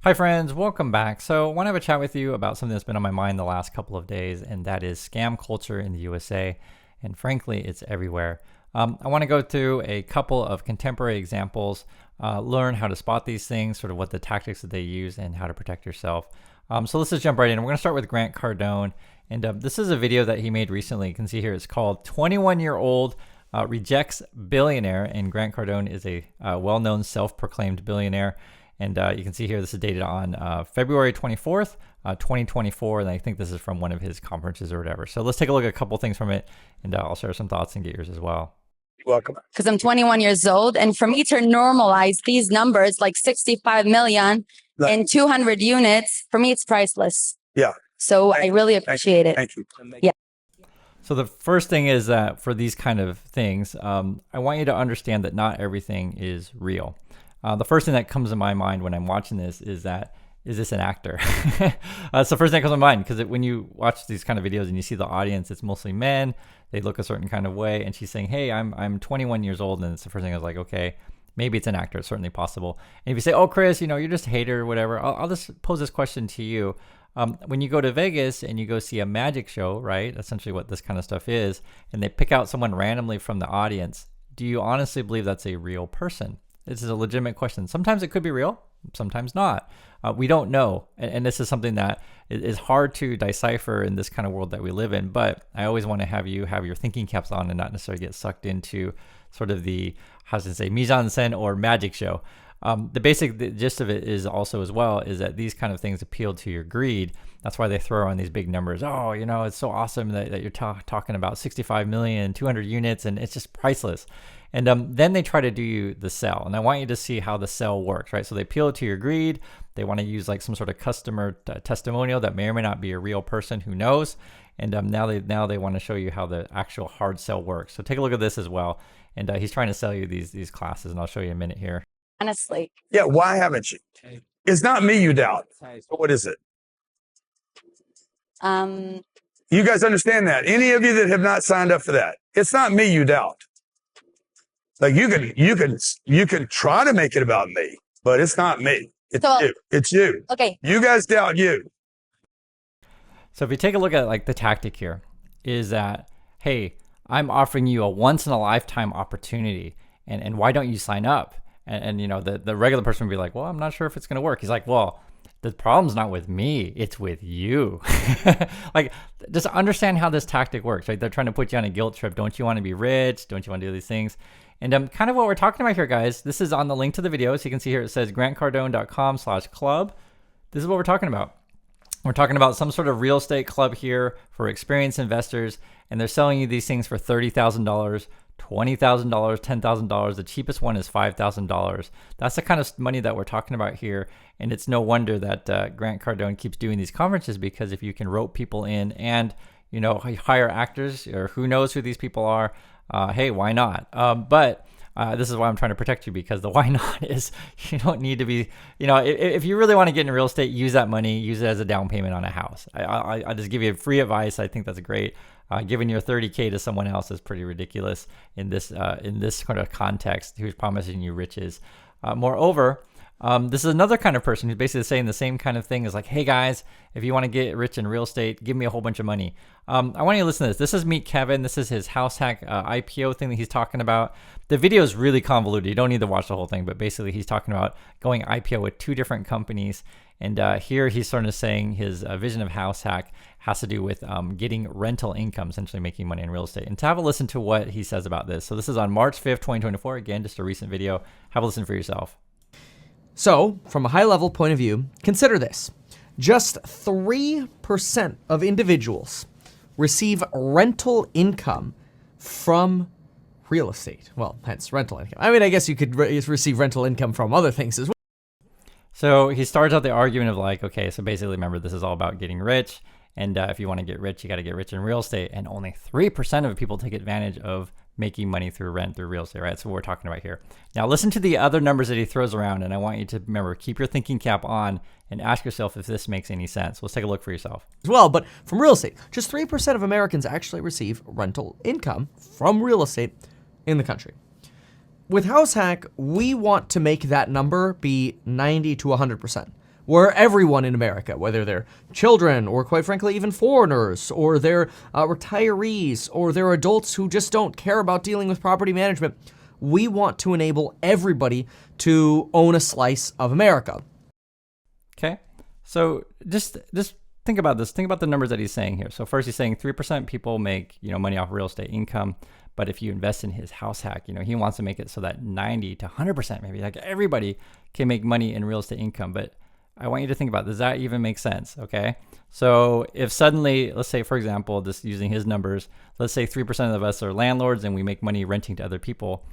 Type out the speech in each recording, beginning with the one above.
Hi friends, welcome back. So I want to have a chat with you about something that's been on my mind the last couple of days, and that is scam culture in the USA. And frankly, it's everywhere. I want to go through a couple of contemporary examples, learn how to spot these things, sort of what the tactics that they use, and how to protect yourself. So let's just jump right in. We're going to start with Grant Cardone. And this is a video that he made recently. You can see here it's called 21-Year-Old Rejects Billionaire. And Grant Cardone is a well-known self-proclaimed billionaire. And you can see here, this is dated on February 24th, 2024. And I think this is from one of his conferences or whatever. So let's take a look at a couple things from it, and I'll share some thoughts and get yours as well. You're welcome. Because I'm 21 years old, and for me to normalize these numbers, like 65 million and 200 units, for me, it's priceless. Yeah. So I really appreciate it. Thank you. Yeah. So the first thing is that for these kind of things, I want you to understand that not everything is real. The first thing that comes to my mind when I'm watching this is that, is this an actor? That's the first thing that comes to mind, because when you watch these kind of videos and you see the audience, it's mostly men. They look a certain kind of way, and she's saying, hey, I'm 21 years old, and it's the first thing I was like, okay, maybe it's an actor. It's certainly possible. And if you say, oh, Chris, you're just a hater or whatever, I'll just pose this question to you. When you go to Vegas and you go see a magic show, right, essentially what this kind of stuff is, and they pick out someone randomly from the audience, do you honestly believe that's a real person? This is a legitimate question. Sometimes it could be real, sometimes not. We don't know. And this is something that is hard to decipher in this kind of world that we live in. But I always want to have you have your thinking caps on and not necessarily get sucked into sort of the, how to say, mise en scène or magic show. The basic gist of it is also as well is that these kind of things appeal to your greed. That's why they throw on these big numbers. Oh, it's so awesome that you're talking about 65 million, 200 units, and it's just priceless. And then they try to do you the sell. And I want you to see how the sell works, right? So they appeal to your greed. They want to use like some sort of customer testimonial that may or may not be a real person, who knows. And now they want to show you how the actual hard sell works. So take a look at this as well. And he's trying to sell you these classes, and I'll show you in a minute here. Honestly. Yeah, why haven't you? It's not me you doubt. What is it? You guys understand that? Any of you that have not signed up for that, it's not me you doubt. Like you can try to make it about me, but it's not me. It's you. It's you. Okay. You guys doubt you. So if you take a look at like the tactic here, is that, hey, I'm offering you a once in a lifetime opportunity, and why don't you sign up? And the regular person would be like, well, I'm not sure if it's going to work. He's like, well, the problem's not with me, it's with you. Like, just understand how this tactic works, right? They're trying to put you on a guilt trip. Don't you want to be rich? Don't you want to do these things? And kind of what we're talking about here, guys, this is on the link to the video. So you can see here, it says grantcardone.com/club. This is what we're talking about. We're talking about some sort of real estate club here for experienced investors, and they're selling you these things for $30,000, $20,000, $10,000. The cheapest one is $5,000. That's the kind of money that we're talking about here. And it's no wonder that Grant Cardone keeps doing these conferences, because if you can rope people in and, hire actors, or who knows who these people are, hey, why not? But this is why I'm trying to protect you, because the why not is you don't need to be, if you really want to get into real estate, use that money, use it as a down payment on a house. I just give you free advice. I think that's great. Giving your $30K to someone else is pretty ridiculous in this kind of context, who's promising you riches. Moreover, this is another kind of person who's basically saying the same kind of thing as like, hey guys, if you want to get rich in real estate, give me a whole bunch of money. I want you to listen to this. This is Meet Kevin. This is his house hack IPO thing that he's talking about. The video is really convoluted. You don't need to watch the whole thing, but basically he's talking about going IPO with 2 different companies. And here he's sort of saying his vision of house hack has to do with getting rental income, essentially making money in real estate. And to have a listen to what he says about this. So this is on March 5th, 2024. Again, just a recent video. Have a listen for yourself. So, from a high-level point of view, consider this. Just 3% of individuals receive rental income from real estate. Well, hence rental income. I mean, I guess you could receive rental income from other things as well. So he starts out the argument of like, okay, so basically remember, this is all about getting rich. And if you want to get rich, you got to get rich in real estate. And only 3% of people take advantage of making money through rent, through real estate, right? So what we're talking about here. Now listen to the other numbers that he throws around, and I want you to remember, keep your thinking cap on and ask yourself if this makes any sense. Let's take a look for yourself. As well, but from real estate, just 3% of Americans actually receive rental income from real estate in the country. With House Hack, we want to make that number be 90 to 100%. where everyone in America, whether they're children or quite frankly even foreigners, or they're retirees, or they're adults who just don't care about dealing with property management, we want to enable everybody to own a slice of America. Okay. So just think about this. Think about the numbers that he's saying here. So first he's saying 3% people make, money off real estate income. But if you invest in his house hack, he wants to make it so that 90 to 100%, maybe like everybody can make money in real estate income. But I want you to think about, does that even make sense? Okay. So if suddenly, let's say, for example, just using his numbers, let's say 3% of us are landlords and we make money renting to other people.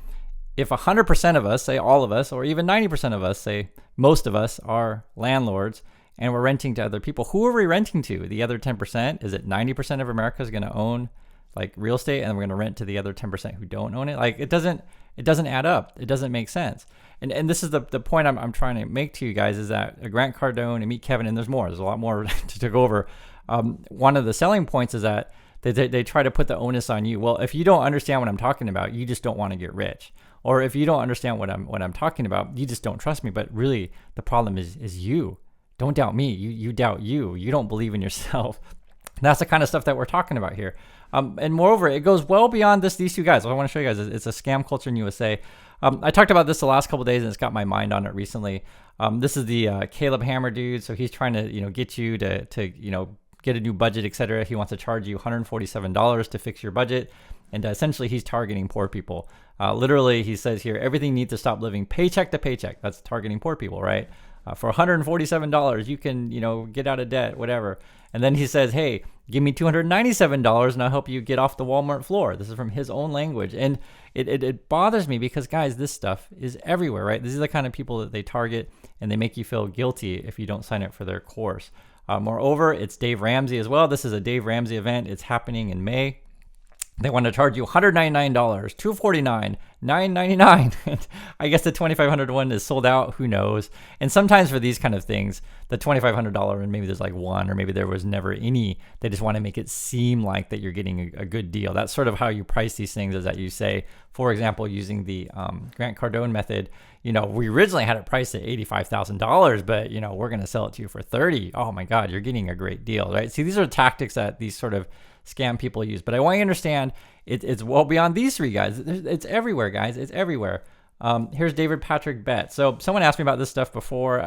If 100% of us, say all of us, or even 90% of us, say most of us are landlords and we're renting to other people, who are we renting to? The other 10%? Is it 90% of America is going to own like real estate and we're going to rent to the other 10% who don't own it? Like it doesn't add up. It doesn't make sense. And this is the point I'm trying to make to you guys, is that Grant Cardone and Meet Kevin, and there's more. There's a lot more to go over. One of the selling points is that they try to put the onus on you. Well, if you don't understand what I'm talking about, you just don't want to get rich. Or if you don't understand what I'm talking about, you just don't trust me. But really, the problem is you. Don't doubt me. You doubt you. You don't believe in yourself. That's the kind of stuff that we're talking about here. And moreover, it goes well beyond these two guys. What I want to show you guys is it's a scam culture in USA. I talked about this the last couple of days, and it's got my mind on it recently. This is the Caleb Hammer dude. So he's trying to get you to get a new budget, etc. He wants to charge you $147 to fix your budget. And essentially, he's targeting poor people. Literally, he says here, everything needs to stop living paycheck to paycheck. That's targeting poor people, right? For $147, you can, get out of debt, whatever. And then he says, hey, give me $297 and I'll help you get off the Walmart floor. This is from his own language. And it bothers me because, guys, this stuff is everywhere, right? These are the kind of people that they target, and they make you feel guilty if you don't sign up for their course. Moreover, it's Dave Ramsey as well. This is a Dave Ramsey event. It's happening in May. They want to charge you $199, $249, $999. I guess the $2,500 one is sold out. Who knows? And sometimes for these kind of things, the $2,500 and maybe there's like one, or maybe there was never any. They just want to make it seem like that you're getting a good deal. That's sort of how you price these things, is that you say, for example, using the Grant Cardone method, we originally had it priced at $85,000, but we're going to sell it to you for $30,000. Oh my God, you're getting a great deal, right? See, these are tactics that these sort of scam people use. But I want you to understand, it's well beyond these three guys. It's everywhere, guys. It's everywhere. Here's David Patrick Bett. So someone asked me about this stuff before.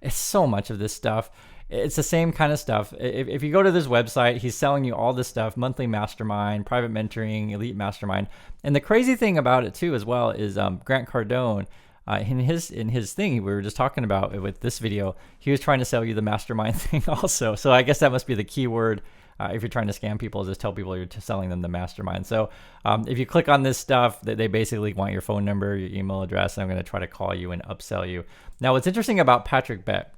It's so much of this stuff. It's the same kind of stuff. If you go to this website, he's selling you all this stuff: monthly mastermind, private mentoring, elite mastermind. And the crazy thing about it too, as well, is Grant Cardone. In his thing we were just talking about with this video, he was trying to sell you the mastermind thing also. So I guess that must be the key word. If you're trying to scam people, just tell people you're selling them the mastermind. So if you click on this stuff, they basically want your phone number, your email address, and I'm going to try to call you and upsell you. Now, what's interesting about Patrick Bett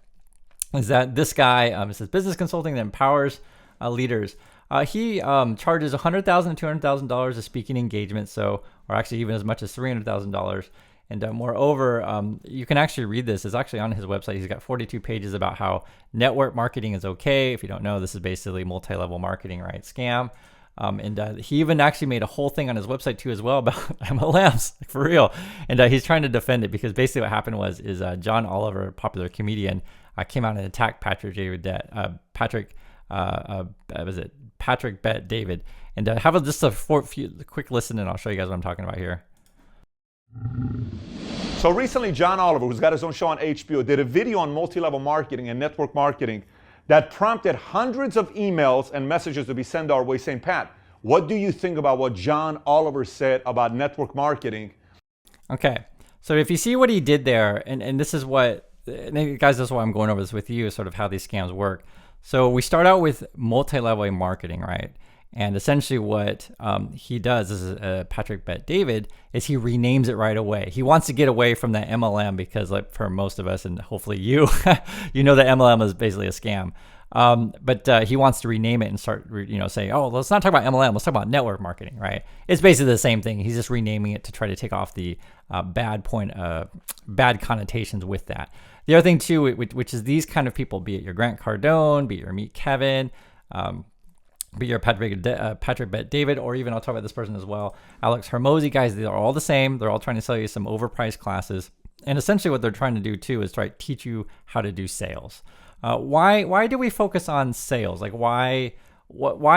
is that this guy, this is business consulting that empowers leaders. He charges $100,000 to $200,000 a speaking engagement, or actually even as much as $300,000. And moreover, you can actually read this. It's actually on his website. He's got 42 pages about how network marketing is okay. If you don't know, this is basically multi-level marketing, right? Scam. And he even actually made a whole thing on his website too as well about MLMs, like for real. And he's trying to defend it, because basically what happened was John Oliver, a popular comedian, came out and attacked Patrick Bett David. And have just a quick listen, and I'll show you guys what I'm talking about here. So recently, John Oliver, who's got his own show on HBO, did a video on multi-level marketing and network marketing that prompted hundreds of emails and messages to be sent our way saying, Pat, what do you think about what John Oliver said about network marketing? Okay, so if you see what he did there, and this is what, and guys, this is why I'm going over this with you, sort of how these scams work. So we start out with multi-level marketing, right? And essentially what he does is Patrick Bett David is he renames it right away. He wants to get away from that MLM, because like for most of us, and hopefully you, that MLM is basically a scam. But he wants to rename it and start, saying, oh, let's not talk about MLM. Let's talk about network marketing, right? It's basically the same thing. He's just renaming it to try to take off the bad connotations with that. The other thing too, which is these kind of people, be it your Grant Cardone, be it your Meet Kevin, be your Patrick Bett David, or even I'll talk about this person as well, Alex Hormozy, guys, they're all the same. They're all trying to sell you some overpriced classes. And essentially what they're trying to do too is try to teach you how to do sales. Why do we focus on sales? Like why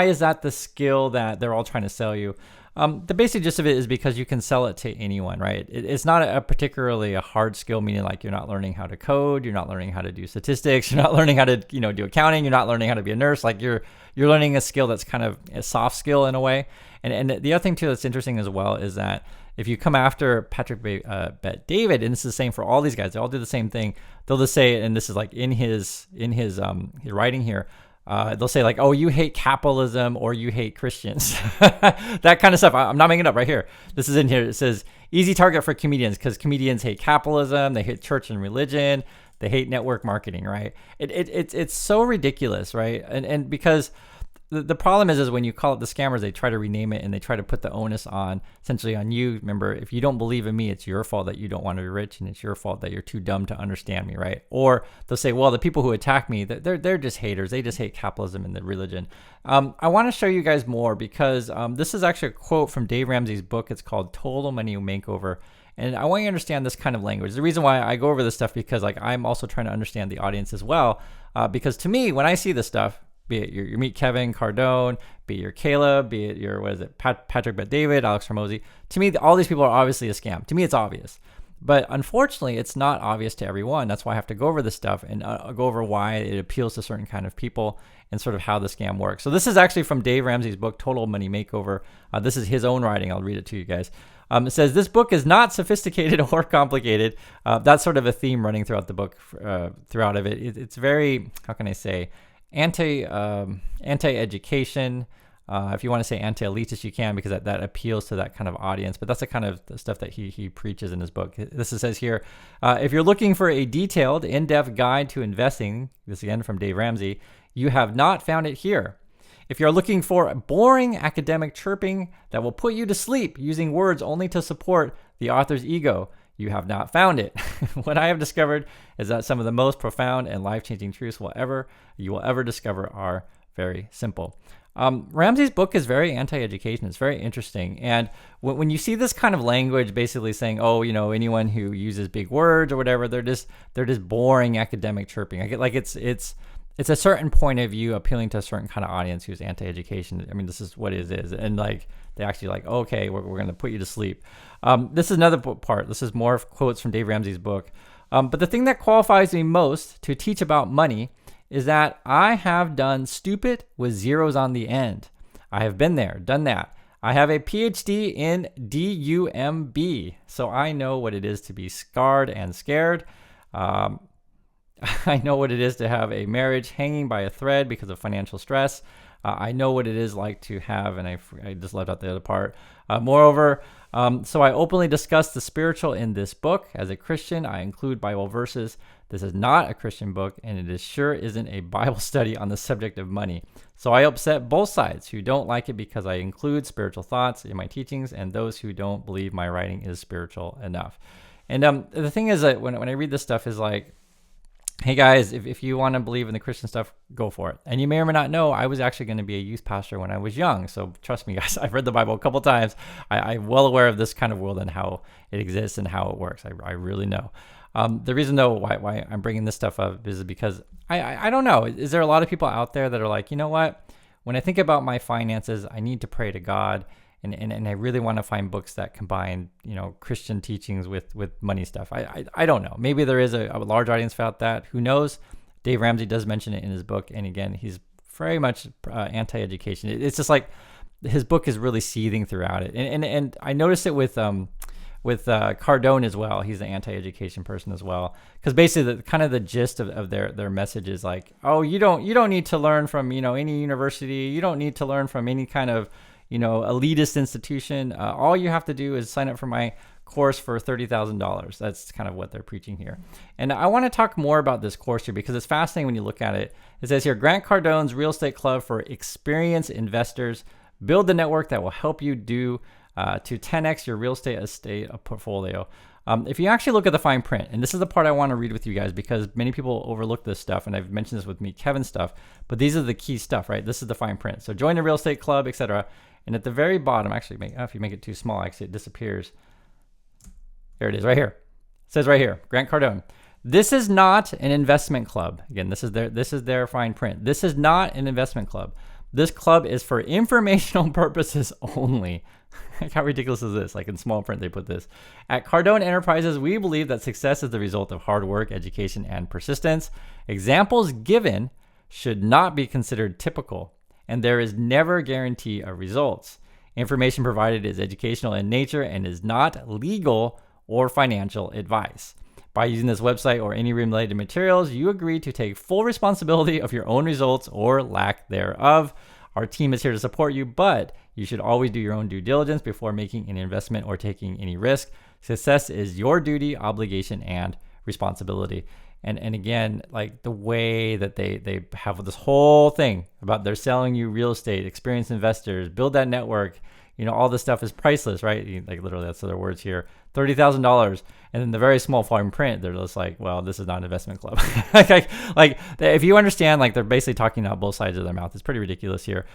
is that the skill that they're all trying to sell you? The basic gist of it is because you can sell it to anyone, right? It's not a particularly a hard skill, meaning like you're not learning how to code, you're not learning how to do statistics, you're not learning how to, do accounting, you're not learning how to be a nurse. Like you're learning a skill that's kind of a soft skill in a way. And the other thing too that's interesting as well is that if you come after Patrick Bet David, and this is the same for all these guys, they all do the same thing. They'll just say, and this is like in his writing here, they'll say like, oh, you hate capitalism or you hate Christians. That kind of stuff. I'm not making it up right here. This is in here. It says easy target for comedians because comedians hate capitalism. They hate church and religion. They hate network marketing, right? It's so ridiculous, right? And because the problem is when you call it the scammers, they try to rename it and they try to put the onus on essentially on you. Remember, if you don't believe in me, it's your fault that you don't want to be rich, and it's your fault that you're too dumb to understand me, right? Or they'll say, well, the people who attack me, they're just haters. They just hate capitalism and the religion. I want to show you guys more because this is actually a quote from Dave Ramsey's book. It's called Total Money Makeover. And I want you to understand this kind of language. The reason why I go over this stuff because like I'm also trying to understand the audience as well. Because to me, when I see this stuff, be it your Meet Kevin, Cardone, be it your Caleb, be it your, Patrick Bet David, Alex Hormozy. To me, all these people are obviously a scam. To me, it's obvious. But unfortunately, it's not obvious to everyone. That's why I have to go over this stuff and go over why it appeals to certain kind of people and sort of how the scam works. So this is actually from Dave Ramsey's book, Total Money Makeover. This is his own writing. I'll read it to you guys. It says, this book is not sophisticated or complicated. That's sort of a theme running throughout the book, throughout of it. It's very, how can I say, anti-education. If you want to say anti-elitist, you can, because that appeals to that kind of audience. But that's the kind of stuff that he preaches in his book. This says here, if you're looking for a detailed, in-depth guide to investing, this again from Dave Ramsey, you have not found it here. If you're looking for boring academic chirping that will put you to sleep using words only to support the author's ego, you have not found it. What I have discovered is that some of the most profound and life-changing truths you will ever discover are very simple. Ramsey's book is very anti-education. It's very interesting. And when you see this kind of language basically saying, oh, anyone who uses big words or whatever, they're just boring academic chirping. I get like it's a certain point of view appealing to a certain kind of audience who's anti-education. I mean, this is what it is. And like, they actually like, okay, we're going to put you to sleep. This is another part. This is more quotes from Dave Ramsey's book. But the thing that qualifies me most to teach about money is that I have done stupid with zeros on the end. I have been there, done that. I have a PhD in DUMB, so I know what it is to be scarred and scared. I know what it is to have a marriage hanging by a thread because of financial stress. I know what it is like to have, and I just left out the other part. Moreover, so I openly discuss the spiritual in this book. As a Christian, I include Bible verses. This is not a Christian book, and it sure isn't a Bible study on the subject of money. So I upset both sides who don't like it because I include spiritual thoughts in my teachings, and those who don't believe my writing is spiritual enough. And the thing is that when I read this stuff is like, hey guys, if you want to believe in the Christian stuff, go for it. And you may or may not know, I was actually going to be a youth pastor when I was young. So trust me, guys, I've read the Bible a couple times. I'm well aware of this kind of world and how it exists and how it works. I really know. The reason though why I'm bringing this stuff up is because I don't know. Is there a lot of people out there that are like, you know what? When I think about my finances, I need to pray to God. And I really want to find books that combine, Christian teachings with money stuff. I don't know. Maybe there is a large audience about that. Who knows? Dave Ramsey does mention it in his book. And again, he's very much anti-education. It's just like his book is really seething throughout it. And I noticed it with Cardone as well. He's an anti-education person as well. Because basically the gist of their message is like, oh, you don't need to learn from, any university. You don't need to learn from any kind of elitist institution. All you have to do is sign up for my course for $30,000. That's kind of what they're preaching here. And I want to talk more about this course here because it's fascinating when you look at it. It says here, Grant Cardone's Real Estate Club for experienced investors. Build the network that will help you to 10x your real estate portfolio. If you actually look at the fine print, and this is the part I want to read with you guys because many people overlook this stuff, and I've mentioned this with Meet Kevin stuff, but these are the key stuff, right? This is the fine print. So join the real estate club, etc. And at the very bottom, actually, if you make it too small, actually it disappears. There it is, right here. It says right here, Grant Cardone, this is not an investment club. Again, this is their fine print. This is not an investment club. This club is for informational purposes only. Like, how ridiculous is this? Like, in small print, they put this. At Cardone Enterprises, we believe that success is the result of hard work, education, and persistence. Examples given should not be considered typical, and there is never a guarantee of results. Information provided is educational in nature and is not legal or financial advice. By using this website or any related materials, you agree to take full responsibility of your own results or lack thereof. Our team is here to support you, but you should always do your own due diligence before making an investment or taking any risk. Success is your duty, obligation, and responsibility. And again, like the way that they have this whole thing about they're selling you real estate, experienced investors, build that network, all this stuff is priceless, right? Like literally, that's their words here. $30,000, and then the very small fine print, they're just like, well, this is not an investment club. like if you understand, like they're basically talking out both sides of their mouth. It's pretty ridiculous here.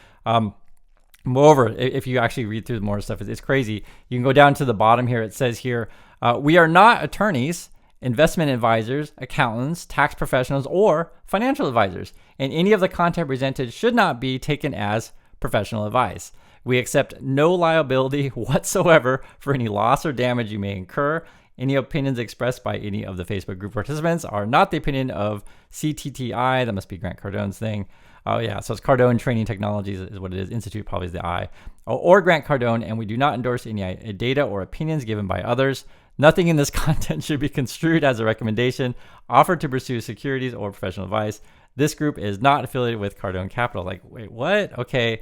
Moreover, if you actually read through more stuff, it's crazy. You can go down to the bottom here. It says here, we are not attorneys, investment advisors, accountants, tax professionals, or financial advisors, and any of the content presented should not be taken as professional advice. We accept no liability whatsoever for any loss or damage you may incur. Any opinions expressed by any of the Facebook group participants are not the opinion of CTTI. That must be Grant Cardone's thing. Oh yeah, so it's Cardone Training Technologies is what it is. Institute probably is the I. Or Grant Cardone, and we do not endorse any data or opinions given by others. Nothing in this content should be construed as a recommendation offered to pursue securities or professional advice. This group is not affiliated with Cardone Capital. Like, wait, what? Okay.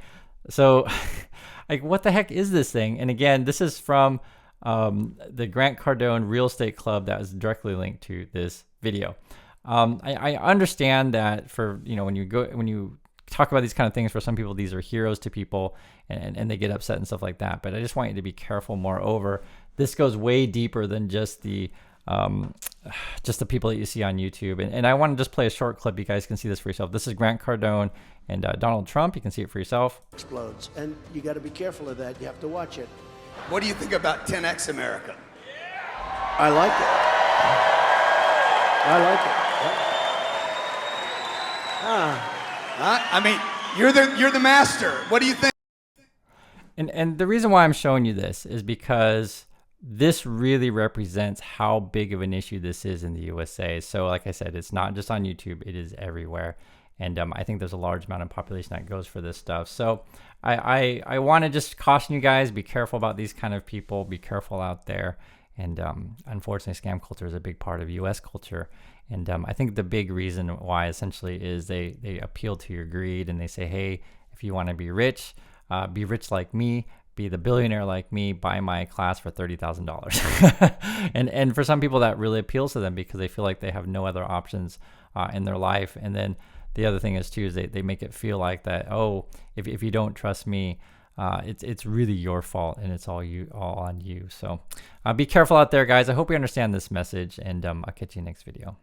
So, like, what the heck is this thing? And again, this is from the Grant Cardone Real Estate Club that is directly linked to this video. I understand that for, when you talk about these kind of things, for some people, these are heroes to people and they get upset and stuff like that. But I just want you to be careful. Moreover, this goes way deeper than just the people that you see on YouTube. And I want to just play a short clip. You guys can see this for yourself. This is Grant Cardone and Donald Trump. You can see it for yourself. Explodes. And you got to be careful of that. You have to watch it. What do you think about 10X America? I like it. I like it. I mean, you're the master. What do you think? And the reason why I'm showing you this is because this really represents how big of an issue this is in the USA. So like I said, it's not just on YouTube, it is everywhere. And I think there's a large amount of population that goes for this stuff. So I want to just caution you guys, be careful about these kind of people, be careful out there. And unfortunately, scam culture is a big part of US culture. And I think the big reason why essentially is they appeal to your greed and they say, hey, if you want to be rich like me, be the billionaire like me, buy my class for $30,000. and for some people that really appeals to them because they feel like they have no other options in their life. And then the other thing is too, is they make it feel like that, oh, if you don't trust me, it's really your fault and it's all on you. So be careful out there, guys. I hope you understand this message, and I'll catch you next video.